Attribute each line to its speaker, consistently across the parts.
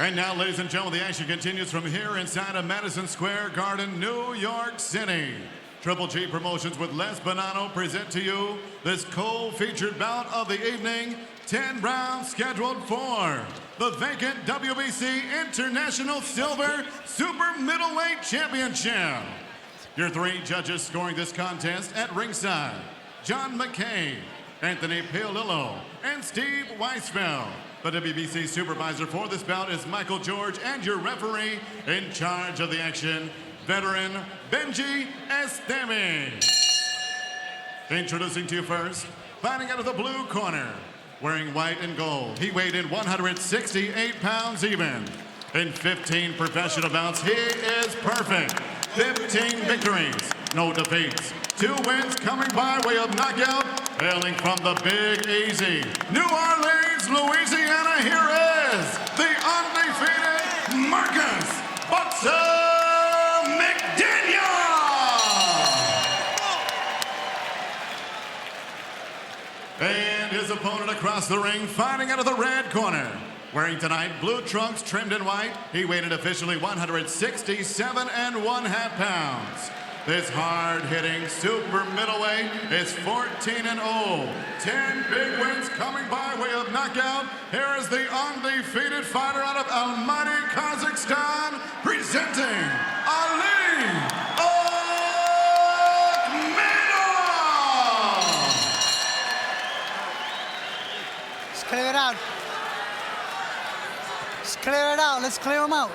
Speaker 1: And now, ladies and gentlemen, the action continues from here inside of Madison Square Garden, New York City. Triple G Promotions with Les Bonanno present to you this co-featured bout of the evening. 10 rounds scheduled for the vacant WBC International Silver Super Middleweight Championship. Your three judges scoring this contest at ringside: John McCain, Anthony Piolillo, and Steve Weisfeld. The WBC supervisor for this bout is Michael George, and your referee in charge of the action, veteran Benji Estemi. Introducing to you first, fighting out of the blue corner, wearing white and gold. He weighed in 168 pounds even. In 15 professional bouts, he is perfect. 15 victories, no defeats. 2 wins coming by way of knockout, hailing from the Big Easy, New Orleans, Louisiana. Here is the undefeated Marcus McDaniel. And his opponent across the ring, fighting out of the red corner, wearing tonight blue trunks trimmed in white. He weighed in officially 167 1/2 pounds. This hard-hitting super middleweight is 14-0. 10 big wins coming by way of knockout. Here is the undefeated fighter out of Almaty, Kazakhstan, presenting Ali Akhmedov.
Speaker 2: Let's clear it out. Let's clear it out. Let's clear them out.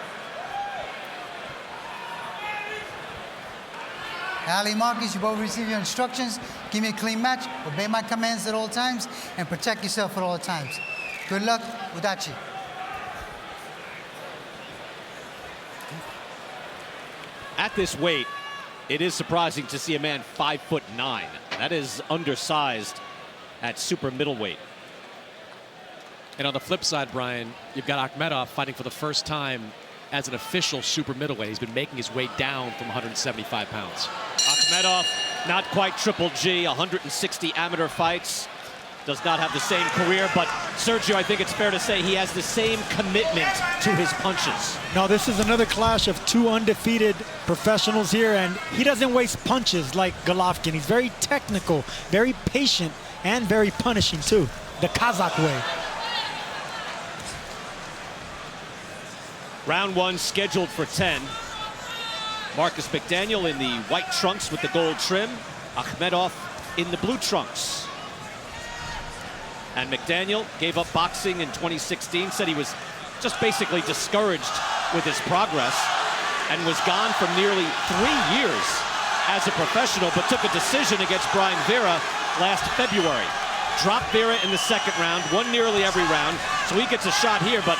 Speaker 2: Ali, Marcus, you both receive your instructions. Give me a clean match. Obey my commands at all times and protect yourself at all times. Good luck. Udachi.
Speaker 3: At this weight, it is surprising to see a man 5'9". That is undersized at super middleweight.
Speaker 4: And on the flip side, Brian, you've got Akhmedov fighting for the first time as an official super middleweight. He's been making his way down from 175 pounds.
Speaker 3: Akhmedov, not quite Triple G, 160 amateur fights. Does not have the same career, but Sergio, I think it's fair to say he has the same commitment to his punches.
Speaker 5: No, this is another clash of 2 undefeated professionals here, and he doesn't waste punches like Golovkin. He's very technical, very patient, and very punishing too, the Kazakh way.
Speaker 3: Round 1 scheduled for 10. Marcus McDaniel in the white trunks with the gold trim. Akhmedov in the blue trunks. And McDaniel gave up boxing in 2016, said he was just basically discouraged with his progress and was gone for nearly 3 years as a professional, but took a decision against Brian Vera last February. Dropped Vera in the second round, won nearly every round, so he gets a shot here, but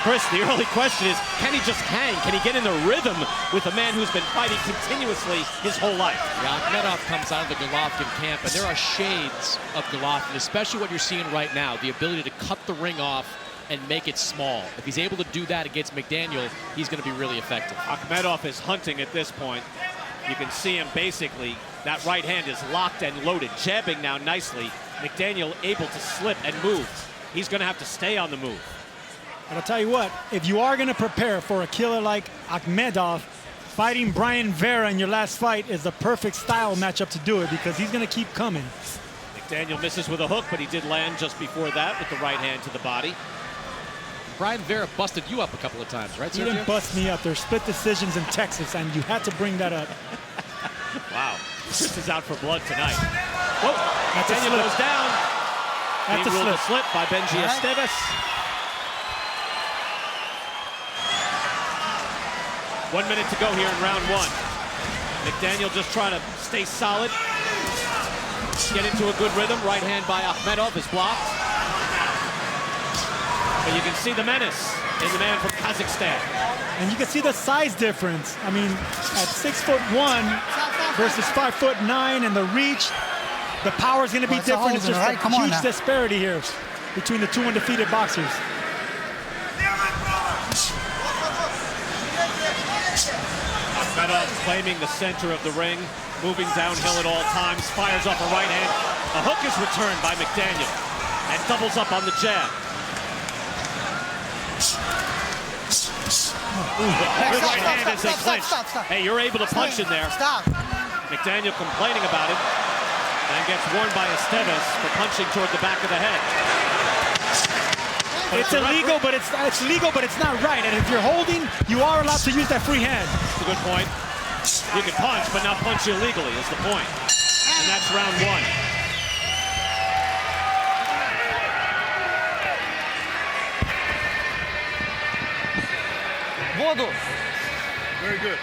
Speaker 3: Chris, the early question is, can he just hang? Can he get in the rhythm with a man who's been fighting continuously his whole life?
Speaker 4: Yeah, Akhmedov comes out of the Golovkin camp, and there are shades of Golovkin, especially what you're seeing right now, the ability to cut the ring off and make it small. If he's able to do that against McDaniel, he's going to be really effective.
Speaker 3: Akhmedov is hunting at this point. You can see him basically, that right hand is locked and loaded, jabbing now nicely. McDaniel able to slip and move. He's going to have to stay on the move.
Speaker 5: But I'll tell you what, if you are going to prepare for a killer like Akhmedov, fighting Brian Vera in your last fight is the perfect style matchup to do it, because he's going to keep coming.
Speaker 3: McDaniel misses with a hook, but he did land just before that with the right hand to the body.
Speaker 4: Brian Vera busted you up a couple of times, right, Sergio?
Speaker 5: He didn't bust me up. There's split decisions in Texas, and you had to bring that up.
Speaker 3: Wow. Chris is out for blood tonight. Whoa.
Speaker 5: That's
Speaker 3: McDaniel goes down.
Speaker 5: That's
Speaker 3: Being ruled a slip by Benji Estevez. 1 minute to go here in round 1. McDaniel just trying to stay solid. Get into a good rhythm. Right hand by Akhmedov is blocked. But you can see the menace in the man from Kazakhstan.
Speaker 5: And you can see the size difference. I mean, at 6'1" versus 5'9", and the reach, the power is going to be different. It's just a huge disparity here between the 2 undefeated boxers.
Speaker 3: Akhmedov claiming the center of the ring, moving downhill at all times, fires off a right hand. A hook is returned by McDaniel and doubles up on the jab. Good right hand as they clinch.
Speaker 2: Stop.
Speaker 3: Hey, you're able to punch in there.
Speaker 2: Stop.
Speaker 3: McDaniel complaining about it and gets warned by Esteves for punching toward the back of the head. But
Speaker 5: It's illegal, but it's legal, but it's not right. And if you're holding, you are allowed to use that free hand.
Speaker 3: That's a good point. You can punch, but not punch illegally is the point. And that's round one.
Speaker 6: Воду.
Speaker 7: Very good.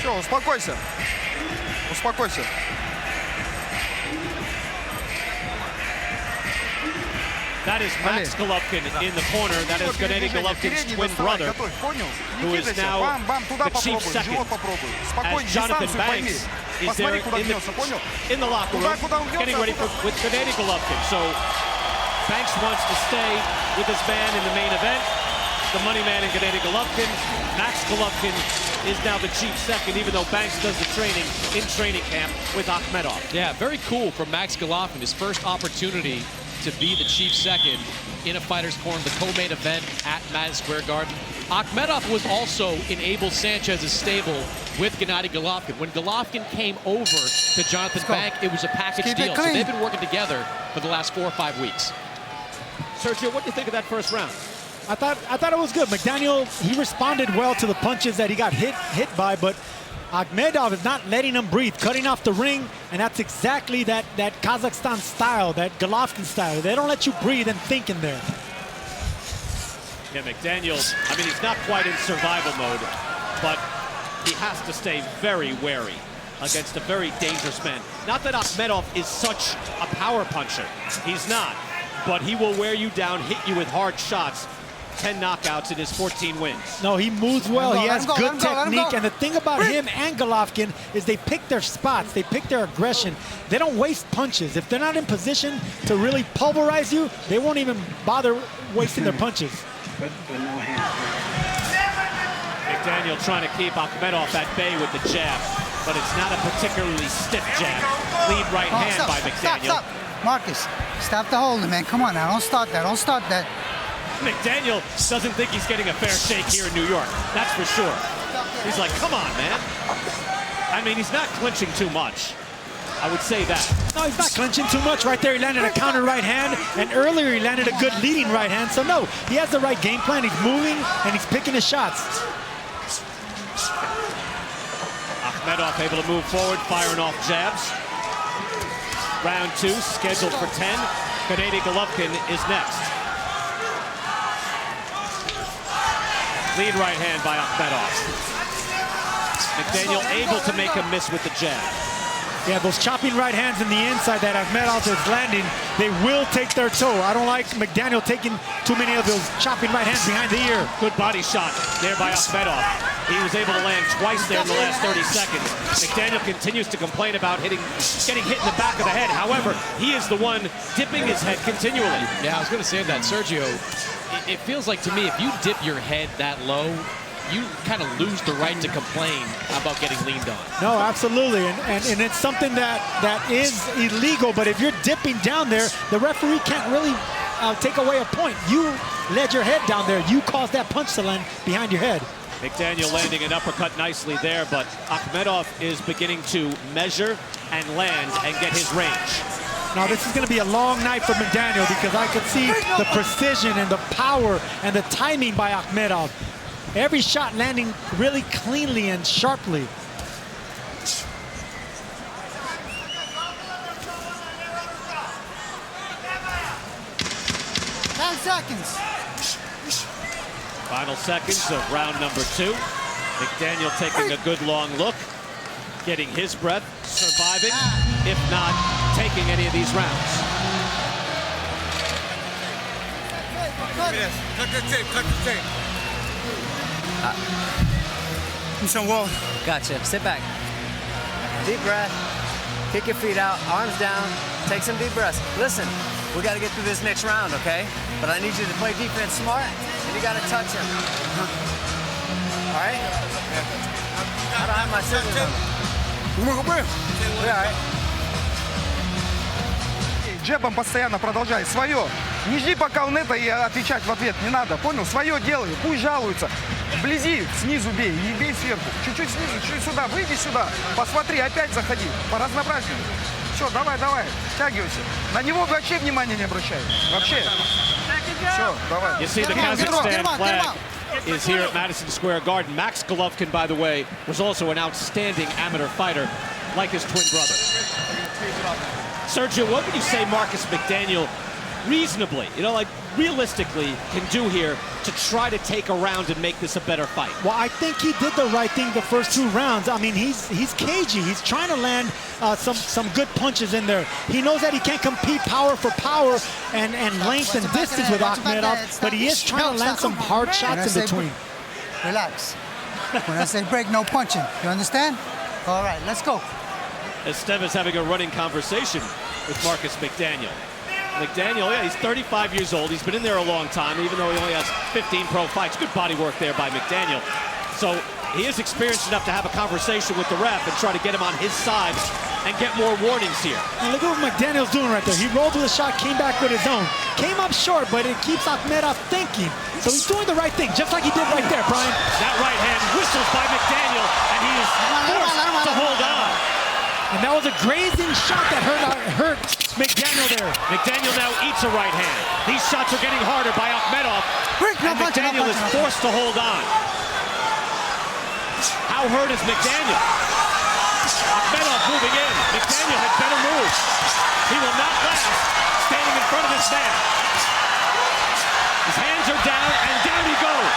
Speaker 7: Все, успокойся. Успокойся.
Speaker 3: That is Max Golovkin in the corner. That is Gennady Golovkin's twin brother, who is now the chief second. As Jonathan Banks is there in the locker room, getting ready with Gennady Golovkin. So Banks wants to stay with his man in the main event. The money man in Gennady Golovkin. Max Golovkin is now the chief second, even though Banks does the training in training camp with Akhmedov.
Speaker 4: Yeah, very cool from Max Golovkin. His first opportunity to be the chief second in a fighter's corner, the co-main event at Madison Square Garden. Akhmedov was also in Abel Sanchez's stable with Gennady Golovkin. When Golovkin came over to Jonathan Bank, it was a package deal. So they've been working together for the last 4 or 5 weeks.
Speaker 3: Sergio, what do you think of that first round?
Speaker 5: I thought it was good. McDaniel, he responded well to the punches that he got hit by, but Akhmedov is not letting him breathe, cutting off the ring, and that's exactly that Kazakhstan style, that Golovkin style. They don't let you breathe and think in there.
Speaker 3: Yeah, McDaniel, I mean, he's not quite in survival mode, but he has to stay very wary against a very dangerous man. Not that Akhmedov is such a power puncher. He's not, but he will wear you down, hit you with hard shots. 10 knockouts in his 14 wins.
Speaker 5: No, he moves well. He has good technique. And the thing about him and Golovkin is they pick their spots. They pick their aggression. They don't waste punches. If they're not in position to really pulverize you, they won't even bother wasting their punches.
Speaker 8: But no hand.
Speaker 3: McDaniel trying to keep Akhmedov at bay with the jab, but it's not a particularly stiff jab. Lead right hand by McDaniel.
Speaker 2: Stop. Marcus, stop the holding, man. Come on now. Don't start that. Don't start that.
Speaker 3: McDaniel doesn't think he's getting a fair shake here in New York. That's for sure. He's like, come on, man. I mean, he's not clinching too much. I would say that.
Speaker 5: No, he's not clinching too much. Right there, he landed a counter right hand, and earlier he landed a good leading right hand. So no, he has the right game plan. He's moving, and he's picking his shots.
Speaker 3: Akhmedov able to move forward, firing off jabs. Round 2, scheduled for 10. Gennady Golovkin is next. Lead right hand by Akhmedov. McDaniel able to make him miss with the jab.
Speaker 5: Yeah, those chopping right hands in the inside that Akhmedov is landing, they will take their toe. I don't like McDaniel taking too many of those chopping right hands behind the ear.
Speaker 3: Good body shot there by Akhmedov. He was able to land twice there in the last 30 seconds. McDaniel continues to complain about getting hit in the back of the head. However, he is the one dipping his head continually.
Speaker 4: Yeah, I was going to say that, Sergio. It feels like to me, if you dip your head that low, you kind of lose the right to complain about getting leaned on.
Speaker 5: No, absolutely, and it's something that is illegal, but if you're dipping down there, the referee can't really take away a point. You led your head down there. You caused that punch to land behind your head.
Speaker 3: McDaniel landing an uppercut nicely there, but Akhmedov is beginning to measure and land and get his range.
Speaker 5: Now this is going to be a long night for McDaniel because I could see the precision and the power and the timing by Akhmedov. Every shot landing really cleanly and sharply.
Speaker 2: 10 seconds.
Speaker 3: Final seconds of round number 2. McDaniel taking a good long look, getting his breath, surviving, if not taking any of these rounds.
Speaker 7: Cut the tape, cut the tape.
Speaker 6: Gotcha. Sit back. Deep breath. Kick your feet out. Arms down. Take some deep breaths. Listen, we got to get through this next round, okay? But I need you to play defense smart, and you got to touch him. All right? I don't have my scissors on. We're all right.
Speaker 7: джебом постоянно продолжай. Свое. Не жди, пока он это, и отвечать в ответ не надо. Понял? Свое делай. Пусть жалуются. Вблизи, снизу бей. Не бей сверху. Чуть-чуть снизу, чуть сюда. Выйди сюда. Посмотри, опять заходи. По разнообразию. Все, давай, давай. Стягивайся. На него вообще внимания не обращай. Вообще. Все, давай.
Speaker 3: You see the Kazakhstan flag is here at Madison Square Garden. Max Golovkin, by the way, was also an outstanding amateur fighter, like his twin brother. Sergio, what would you say Marcus McDaniel reasonably, like realistically, can do here to try to take a round and make this a better fight?
Speaker 5: Well, I think he did the right thing the first 2 rounds. I mean, he's cagey. He's trying to land some good punches in there. He knows that he can't compete power for power and length and distance with Akhmedov, but he is trying to land some hard shots in between.
Speaker 2: Relax. When I say break, no punching. You understand? All right, let's go.
Speaker 3: Esteves having a running conversation with Marcus McDaniel. McDaniel, yeah, he's 35 years old. He's been in there a long time, even though he only has 15 pro fights. Good body work there by McDaniel. So he is experienced enough to have a conversation with the ref and try to get him on his side and get more warnings here.
Speaker 5: And look at what McDaniel's doing right there. He rolled with a shot, came back with his own. Came up short, but it keeps Akhmedov thinking. So he's doing the right thing, just like he did right there, Brian.
Speaker 3: That right hand whistles by McDaniel, and he is forced to hold on.
Speaker 5: And that was a grazing shot that hurt McDaniel there.
Speaker 3: McDaniel now eats a right hand. These shots are getting harder by Akhmedov, and McDaniel is forced to hold on. How hurt is McDaniel? Akhmedov moving in. McDaniel had better move. He will not last standing in front of this man. His hands are down, and down he goes.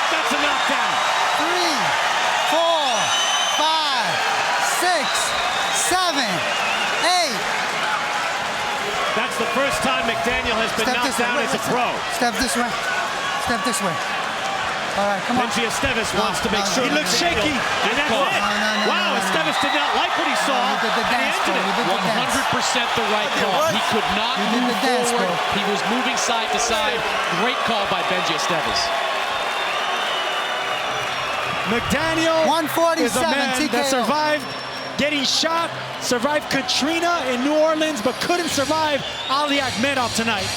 Speaker 3: That's a knockdown.
Speaker 2: 3, 4, 5, 6, 7, 8.
Speaker 3: That's the first time McDaniel has been knocked down as a pro.
Speaker 2: Step this way. Step this way. All right, come on.
Speaker 3: Benji Esteves wants to make sure
Speaker 5: He looks shaky.
Speaker 3: And that's it. Wow, Esteves did not like what he saw.
Speaker 2: You did the dance, bro. You did the dance.
Speaker 4: 100% the right call. He could not
Speaker 2: You did
Speaker 4: move
Speaker 2: the dance,
Speaker 4: forward.
Speaker 2: bro.
Speaker 4: He was moving side to side. Great call by Benji Esteves.
Speaker 5: McDaniel
Speaker 2: 147
Speaker 5: is a man
Speaker 2: TKO.
Speaker 5: that survived getting shot, survived Katrina in New Orleans, but couldn't survive Ali Akhmedov tonight.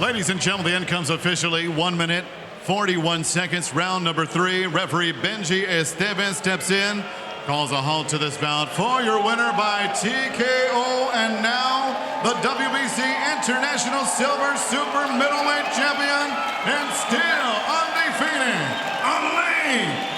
Speaker 1: Ladies and gentlemen, the end comes officially. 1 minute, 41 seconds, round number 3. Referee Benji Esteves steps in, calls a halt to this bout for your winner by TKO. And now, the WBC International Silver Super Middleweight Champion and still undefeated, Ali